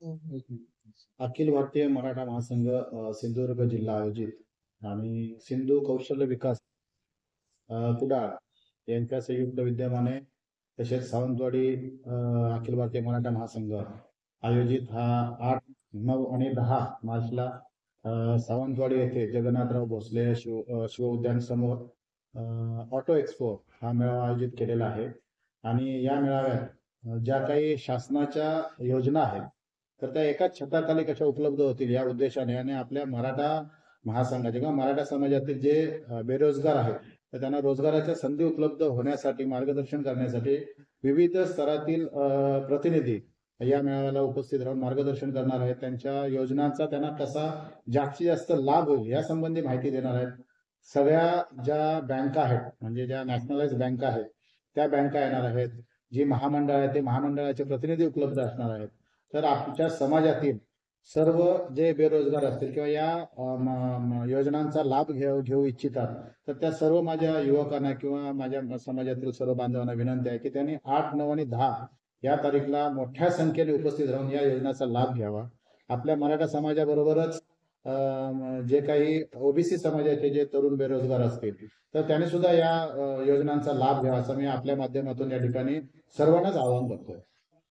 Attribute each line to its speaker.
Speaker 1: अखिल भारतीय मराठा महासंघ सिंधुदुर्ग जिल्हा आयोजित आणि सिंधू कौशल्य विकास कुडाळ यांच्या संयुक्त विद्यमाने तसेच सावंतवाडी अखिल भारतीय मराठा महासंघ आयोजित हा 8, 9 आणि 10 मार्चला सावंतवाडी येथे जगन्नाथराव भोसले शिव उद्यान समोर ऑटो एक्सपो हा मेळावा आयोजित केलेला आहे. आणि या मेळाव्यात ज्या काही शासनाच्या योजना आहेत तर त्या एकाच छताखाली कशा उपलब्ध होतील या उद्देशाने आणि आपल्या मराठा महासंघाचे किंवा मराठा समाजातील जे बेरोजगार आहेत तर त्यांना रोजगाराच्या संधी उपलब्ध होण्यासाठी मार्गदर्शन करण्यासाठी विविध स्तरातील प्रतिनिधी या मेळाव्याला उपस्थित राहून मार्गदर्शन करणार आहेत. त्यांच्या योजनांचा त्यांना कसा जास्तीत जास्त लाभ होईल या संबंधी माहिती देणार आहेत. सगळ्या ज्या बँका आहेत म्हणजे ज्या नॅशनलाइज बँका आहेत त्या बँका येणार आहेत. जी महामंडळ आहे ते महामंडळाचे प्रतिनिधी उपलब्ध असणार आहेत. तर आमच्या समाजातील सर्व जे बेरोजगार असतील किंवा या योजनांचा लाभ घेऊ इच्छितात तर त्या सर्व माझ्या युवकांना किंवा माझ्या समाजातील सर्व बांधवांना विनंती आहे की त्यांनी 8, 9 आणि 10 या तारीखला मोठ्या संख्येने उपस्थित राहून या योजनेचा लाभ घ्यावा. आपल्या मराठा समाजाबरोबरच जे काही ओबीसी समाजाचे जे तरुण बेरोजगार असतील तर त्यांनी सुद्धा या योजनांचा लाभ घ्यावा असं मी आपल्या माध्यमातून या ठिकाणी सर्वांनाच आवाहन करतोय.